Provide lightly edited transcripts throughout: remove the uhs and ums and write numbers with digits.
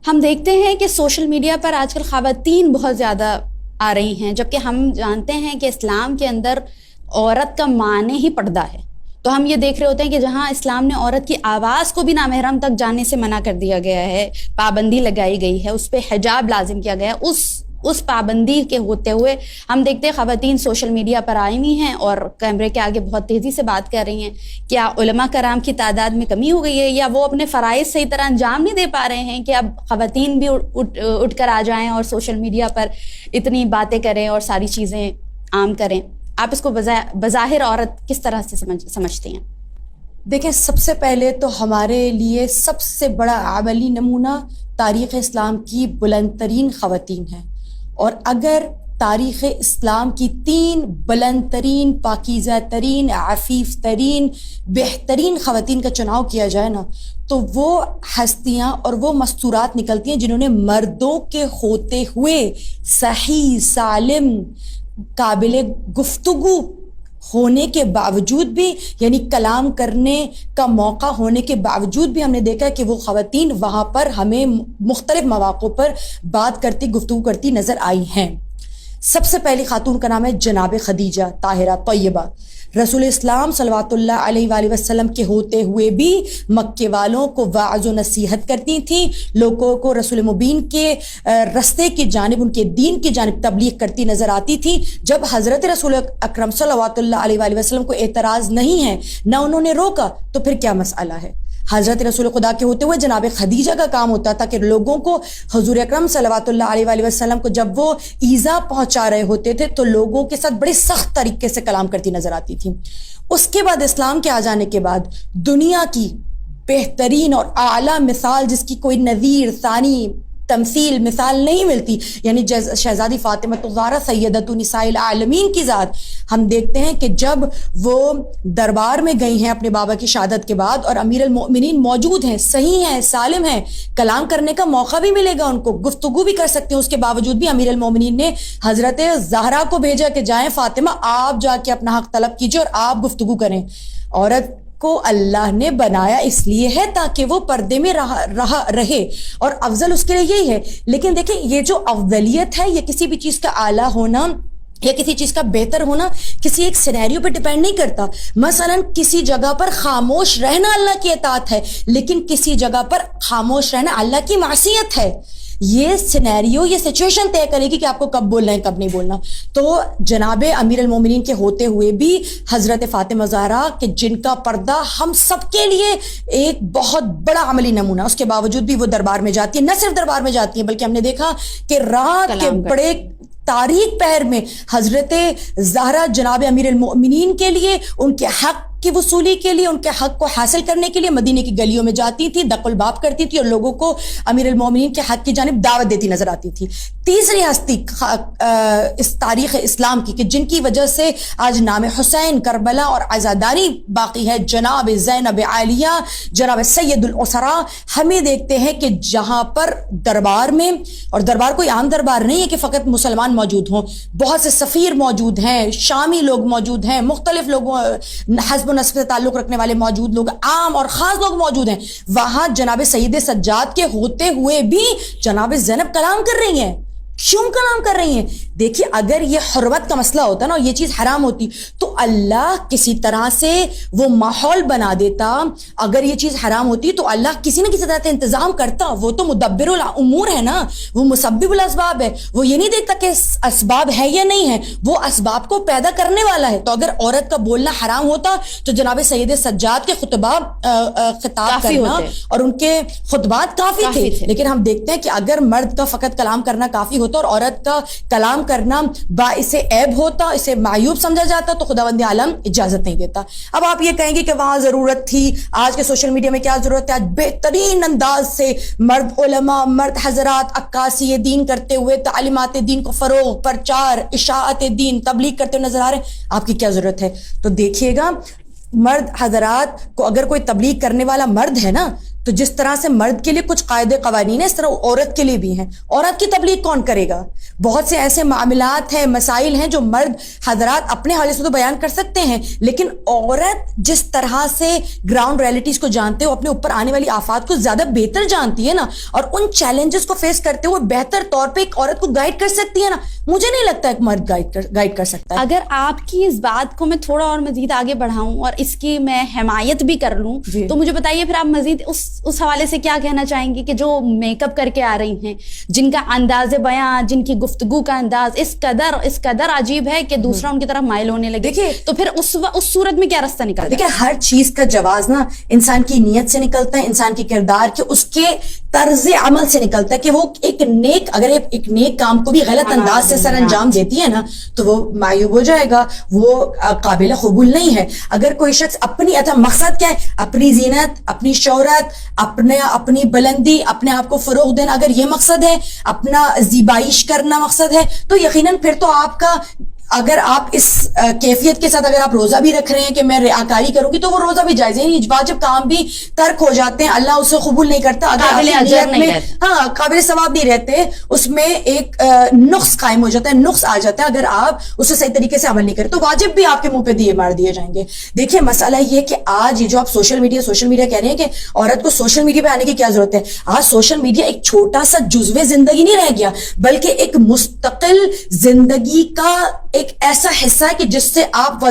ہم دیکھتے ہیں کہ سوشل میڈیا پر آج کل خواتین بہت زیادہ آ رہی ہیں، جبکہ ہم جانتے ہیں کہ اسلام کے اندر عورت کا معنی ہی پردہ ہے۔ تو ہم یہ دیکھ رہے ہوتے ہیں کہ جہاں اسلام نے عورت کی آواز کو بھی نامحرم تک جانے سے منع کر دیا گیا ہے، پابندی لگائی گئی ہے، اس پہ حجاب لازم کیا گیا ہے، اس پابندی کے ہوتے ہوئے ہم دیکھتے ہیں خواتین سوشل میڈیا پر آئی ہوئی ہیں اور کیمرے کے آگے بہت تیزی سے بات کر رہی ہیں۔ کیا علماء کرام کی تعداد میں کمی ہو گئی ہے، یا وہ اپنے فرائض صحیح طرح انجام نہیں دے پا رہے ہیں کہ اب خواتین بھی اٹھ کر آ جائیں اور سوشل میڈیا پر اتنی باتیں کریں اور ساری چیزیں عام کریں؟ آپ اس کو بظاہر عورت کس طرح سے سمجھتی ہیں؟ دیکھیں، سب سے پہلے تو ہمارے لیے سب سے بڑا عملی نمونہ تاریخ اسلام کی بلند ترین خواتین ہیں، اور اگر تاریخ اسلام کی 3 بلند ترین، پاکیزہ ترین، عفیف ترین، بہترین خواتین کا چناؤ کیا جائے نا، تو وہ ہستیاں اور وہ مستورات نکلتی ہیں جنہوں نے مردوں کے ہوتے ہوئے صحیح، سالم، قابل گفتگو ہونے کے باوجود بھی، یعنی کلام کرنے کا موقع ہونے کے باوجود بھی، ہم نے دیکھا کہ وہ خواتین وہاں پر ہمیں مختلف مواقع پر بات کرتی، گفتگو کرتی نظر آئی ہیں۔ سب سے پہلی خاتون کا نام ہے جناب خدیجہ طاہرہ طیبہ۔ رسول اسلام صلوات اللہ علیہ وآلہ وسلم کے ہوتے ہوئے بھی مکے والوں کو واعظ و نصیحت کرتی تھیں، لوگوں کو رسول مبین کے رستے کی جانب، ان کے دین کی جانب تبلیغ کرتی نظر آتی تھی۔ جب حضرت رسول اکرم صلوات اللہ علیہ وآلہ وسلم کو اعتراض نہیں ہے، نہ انہوں نے روکا، تو پھر کیا مسئلہ ہے؟ حضرت رسول خدا کے ہوتے ہوئے جناب خدیجہ کا کام ہوتا تھا کہ لوگوں کو حضور اکرم صلوات اللہ علیہ وآلہ وسلم کو جب وہ ایذا پہنچا رہے ہوتے تھے تو لوگوں کے ساتھ بڑے سخت طریقے سے کلام کرتی نظر آتی تھی۔ اس کے بعد اسلام کے آ جانے کے بعد دنیا کی بہترین اور اعلیٰ مثال، جس کی کوئی نظیر ثانی تمثیل مثال نہیں ملتی، یعنی شہزادی فاطمہ الزہرا سیدۃ نساء العالمین کی ذات، ہم دیکھتے ہیں کہ جب وہ دربار میں گئی ہیں اپنے بابا کی شہادت کے بعد، اور امیر المؤمنین موجود ہیں، صحیح ہیں، سالم ہیں، کلام کرنے کا موقع بھی ملے گا ان کو، گفتگو بھی کر سکتے ہیں، اس کے باوجود بھی امیر المؤمنین نے حضرت زہرا کو بھیجا کہ جائیں فاطمہ، آپ جا کے اپنا حق طلب کیجیے اور آپ گفتگو کریں۔ عورت کو اللہ نے بنایا اس لیے ہے تاکہ وہ پردے میں رہے، اور افضل اس کے لیے یہی ہے۔ لیکن دیکھیں، یہ جو افضلیت ہے، یہ کسی بھی چیز کا اعلیٰ ہونا یا کسی چیز کا بہتر ہونا کسی ایک سینیریو پہ ڈیپینڈ نہیں کرتا۔ مثلا کسی جگہ پر خاموش رہنا اللہ کی اطاعت ہے، لیکن کسی جگہ پر خاموش رہنا اللہ کی معصیت ہے۔ یہ سینیریو، یہ سچویشن طے کرے گی کہ آپ کو کب بولنا ہے، کب نہیں بولنا۔ تو جناب امیر المومنین کے ہوتے ہوئے بھی حضرت فاطمہ زہرا کہ جن کا پردہ ہم سب کے لیے ایک بہت بڑا عملی نمونہ، اس کے باوجود بھی وہ دربار میں جاتی ہیں، نہ صرف دربار میں جاتی ہیں بلکہ ہم نے دیکھا کہ رات کے بڑے تاریک پہر میں حضرت زہرا جناب امیر المؤمنین کے لیے، ان کے حق کی وصولی کے لیے، ان کے حق کو حاصل کرنے کے لیے مدینے کی گلیوں میں جاتی تھی، دق الباب کرتی تھی اور لوگوں کو امیر المؤمنین کے حق کی جانب دعوت دیتی نظر آتی تھی۔ تیسری ہستی اس تاریخ اسلام کی کہ جن کی وجہ سے آج نام حسین، کربلا اور عزاداری باقی ہے، جناب زینب عالیہ، جناب سید الاسراء۔ ہمیں دیکھتے ہیں کہ جہاں پر دربار میں، اور دربار کوئی عام دربار نہیں ہے کہ فقط مسلمان موجود ہوں، بہت سے سفیر موجود ہیں، شامی لوگ موجود ہیں، مختلف لوگوں حسب و نسب سے تعلق رکھنے والے موجود لوگ، عام اور خاص لوگ موجود ہیں، وہاں جناب سید سجاد کے ہوتے ہوئے بھی جناب زینب کلام کر رہی ہیں۔ کیوں کلام کر رہی ہیں؟ دیکھیے، اگر یہ حرمت کا مسئلہ ہوتا نا، یہ چیز حرام ہوتی، تو اللہ کسی طرح سے وہ ماحول بنا دیتا۔ اگر یہ چیز حرام ہوتی تو اللہ کسی نہ کسی طرح سے انتظام کرتا۔ وہ تو مدبر الامور ہے نا، وہ مسبب الاسباب ہے، وہ یہ نہیں دیکھتا کہ اسباب ہے یا نہیں ہے، وہ اسباب کو پیدا کرنے والا ہے۔ تو اگر عورت کا بولنا حرام ہوتا تو جناب سید سجاد کے خطاب کرنا اور ان کے خطبات کافی تھے، لیکن ہم دیکھتے ہیں کہ اگر مرد کا فقط کلام کرنا کافی ہوتا اور عورت کا کلام کرنا باعث عیب ہوتا، اسے معیوب سمجھا جاتا، تو خداوند عالم اجازت نہیں دیتا۔ اب آپ یہ کہیں گے کہ وہاں ضرورت تھی، آج کے سوشل میڈیا میں کیا ضرورت ہے؟ آج بہترین انداز سے مرد علماء، مرد حضرات عکاسی دین کرتے ہوئے تعلیمات دین کو فروغ، پرچار، اشاعت دین، تبلیغ کرتے ہوئے نظر آ رہے ہیں، آپ کی کیا ضرورت ہے؟ تو دیکھیے گا، مرد حضرات کو اگر کوئی تبلیغ کرنے والا مرد ہے نا، تو جس طرح سے مرد کے لیے کچھ قاعدے قوانین ہیں اس طرح عورت کے لیے بھی ہیں. عورت کی تبلیغ کون کرے گا؟ بہت سے ایسے معاملات ہیں, مسائل ہیں جو مرد حضرات اپنے حوالے سے تو بیان کر سکتے ہیں, لیکن عورت جس طرح سے گراؤنڈ ریئلٹیز کو جانتے ہو, اپنے اوپر آنے والی آفات کو زیادہ بہتر جانتی ہے نا, اور ان چیلنجز کو فیس کرتے ہوئے بہتر طور پہ ایک عورت کو گائیڈ کر سکتی ہے نا. مجھے نہیں لگتا ایک مرد گائیڈ کر سکتا ہے. اگر آپ کی اس بات کو میں تھوڑا اور مزید آگے بڑھاؤں اور اس کی میں حمایت بھی کر لوں تو مجھے بتائیے پھر آپ مزید اس حوالے سے کیا کہنا چاہیں گے کہ جو میک اپ کر کے آ رہی ہیں, جن کا انداز بیان, جن کی گفتگو کا انداز اس قدر عجیب ہے کہ دوسرا ان کی طرف مائل ہونے لگے, دیکھیے تو پھر اس صورت میں کیا راستہ نکلتا ہے؟ دیکھیں ہر چیز کا جواز نا انسان کی نیت سے نکلتا ہے, انسان کی کردار کے اس کے طرز عمل سے نکلتا ہے کہ وہ اگر ایک نیک کام کو بھی غلط انداز سے سر انجام دیتی ہے نا تو وہ معیوب ہو جائے گا, وہ قابل قبول نہیں ہے. اگر کوئی شخص اپنی مقصد کیا ہے, اپنی زینت, اپنی شہرت, اپنی بلندی, اپنے آپ کو فروغ دینا, اگر یہ مقصد ہے, اپنا زیبائش کرنا مقصد ہے, تو یقیناً پھر تو آپ کا, اگر آپ اس کیفیت کے ساتھ اگر آپ روزہ بھی رکھ رہے ہیں کہ میں ریاکاری کروں گی تو وہ روزہ بھی جائز ہے. واجب کام بھی ترک ہو جاتے ہیں, اللہ اسے قبول نہیں کرتا. اگر قابل اجر نہیں رہتے, قابل ثواب نہیں رہتے, اس میں ایک نقص قائم ہو جاتا ہے, نقص آ جاتا ہے اگر آپ اسے صحیح طریقے سے عمل نہیں کریں تو واجب بھی آپ کے منہ پہ مار دیے جائیں گے. دیکھیے مسئلہ یہ کہ آج یہ جو آپ سوشل میڈیا کہہ رہے ہیں کہ عورت کو سوشل میڈیا پہ آنے کی کیا ضرورت ہے. آج سوشل میڈیا ایک چھوٹا سا جزو زندگی نہیں رہ گیا, بلکہ ایک مستقل زندگی کا ایک ایسا حصہ ہے کہ جس سے آپ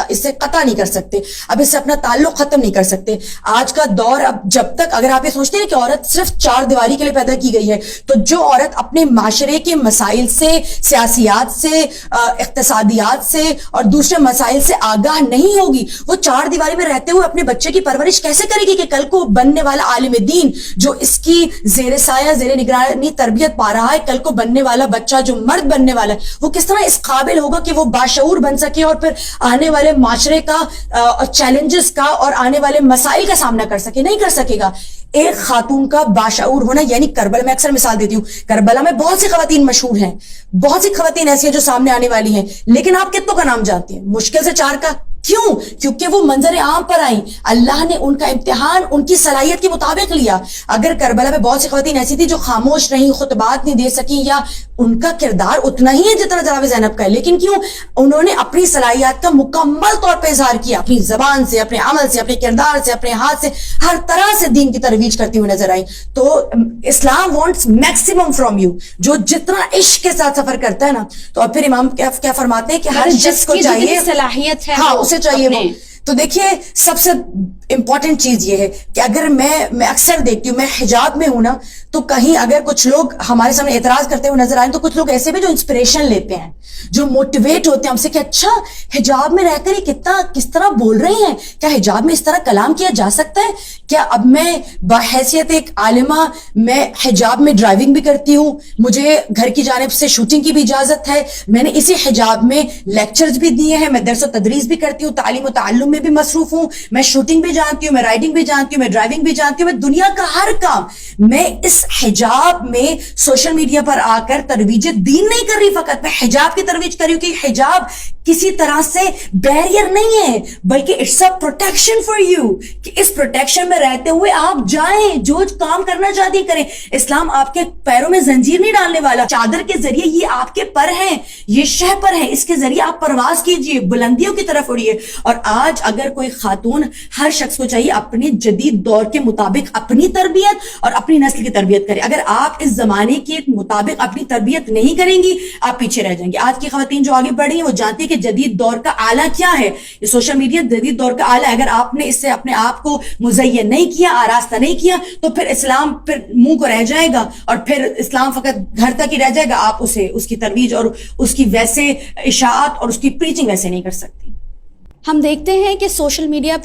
اس سے قطع نہیں کر سکتے, اب اس سے اپنا تعلق ختم نہیں کر سکتے. آج کا دور, اب جب تک اگر آپ یہ سوچتے ہیں کہ عورت صرف چار دیواری کے لیے پیدا کی گئی ہے, تو جو عورت اپنے معاشرے کے مسائل سے, سیاسیات سے, اقتصادیات سے اور دوسرے مسائل سے آگاہ نہیں ہوگی, وہ چار دیواری میں رہتے ہوئے اپنے بچے کی پرورش کیسے کرے گی کہ کل کو بننے والا عالم دین جو اس کی زیر سایہ, زیر نگرانی تربیت پا رہا ہے, کل کو بننے والا بچہ جو مرد بننے والا ہے, وہ کس طرح اس قابل ہوگا کہ وہ باشعور بن سکے اور پھر آنے والے معاشرے کا چیلنجز کا اور آنے والے مسائل کا سامنا کر سکے؟ نہیں کر سکے گا. ایک خاتون کا باشعور ہونا, یعنی کربلا, میں اکثر مثال دیتی ہوں, کربلا میں بہت سی خواتین مشہور ہیں, بہت سی خواتین ایسی ہیں جو سامنے آنے والی ہیں, لیکن آپ کتنوں کا نام جانتے ہیں؟ مشکل سے 4 کا. کیوں؟ کیونکہ وہ منظر عام پر آئیں, اللہ نے ان کا امتحان ان کی صلاحیت کے مطابق لیا. اگر کربلا میں بہت سی خواتین ایسی تھی جو خاموش رہیں, خطبات نہیں دے سکیں, یا ان کا کردار اتنا ہی ہے جتنا جناب زینب کا ہے, لیکن کیوں؟ انہوں نے اپنی صلاحیت کا مکمل طور پہ اظہار کیا, اپنی زبان سے, اپنے عمل سے, اپنے کردار سے, اپنے ہاتھ سے, ہر طرح سے دین کی ترویج کرتی ہوئی نظر آئی. تو اسلام وانٹس میکسیمم فرام یو, جو جتنا عشق کے ساتھ سفر کرتا ہے نا, تو اب پھر امام کیا فرماتے ہیں کہ ہر شخص کو چاہیے صلاحیت ہے, ہاں اسے چاہیے وہ. تو دیکھیے سب سے امپورٹنٹ چیز یہ ہے کہ اگر میں اکثر دیکھتی ہوں, میں حجاب میں ہوں نا, تو کہیں اگر کچھ لوگ ہمارے سامنے اعتراض کرتے ہوئے نظر آئیں تو کچھ لوگ ایسے بھی جو انسپریشن لیتے ہیں, جو موٹیویٹ ہوتے ہیں ہم سے کہ اچھا حجاب میں رہ کر یہ کس طرح بول رہی ہیں, کیا حجاب میں اس طرح کلام کیا جا سکتا ہے؟ کیا اب میں بحیثیت ایک عالمہ میں حجاب میں ڈرائیونگ بھی کرتی ہوں, مجھے گھر کی جانب سے شوٹنگ کی بھی اجازت ہے, میں نے اسی حجاب میں لیکچرز بھی دیے ہیں, میں درس و تدریس بھی کرتی ہوں, تعلیم و تعلم میں بھی مصروف ہوں, میں شوٹنگ بھی جانتی ہوں, میں رائڈنگ بھی جانتی ہوں, میں ڈرائیونگ بھی جانتی ہوں, میں دنیا کا ہر کام, میں اس حجاب میں سوشل میڈیا پر آ کر ترویج دین نہیں کر رہی, فقط میں حجاب کی ترویج کر رہی ہوں کہ حجاب کسی طرح سے بیریئر نہیں ہے, بلکہ it's a protection for you, کہ اس پروٹیکشن میں رہتے ہوئے آپ جائیں, جو کام کرنا چاہتی کریں. اسلام آپ کے پیروں میں زنجیر نہیں ڈالنے والا, چادر کے ذریعے یہ آپ کے پر ہیں, یہ شہ پر ہیں, اس کے ذریعے آپ پرواز کیجئے, بلندیوں کی طرف اڑیے. اور آج اگر کوئی خاتون, ہر شخص کو چاہیے اپنے جدید دور کے مطابق اپنی تربیت اور اپنی نسل کی تربیت کرے. اگر آپ اس زمانے کے مطابق اپنی تربیت نہیں کریں گی, آپ پیچھے رہ جائیں گے. آج کی خواتین جو آگے بڑھ رہی ہیں وہ جانتی ہے کہ جدید دور کا آلہ کیا ہے. یہ سوشل میڈیا جدید دور کا آلہ ہے. اگر آپ نے اس سے اپنے آپ کو مزین نہیں کیا, آراستہ نہیں کیا, تو پھر اسلام پھر منہ کو رہ جائے گا, اور پھر اسلام فقط گھر تک ہی رہ جائے گا. آپ اس کی ترویج اور اس کی ویسے اشاعت اور اس کی پریچنگ ویسے نہیں کر سکتی. ہم دیکھتے ہیں کہ سوشل میڈیا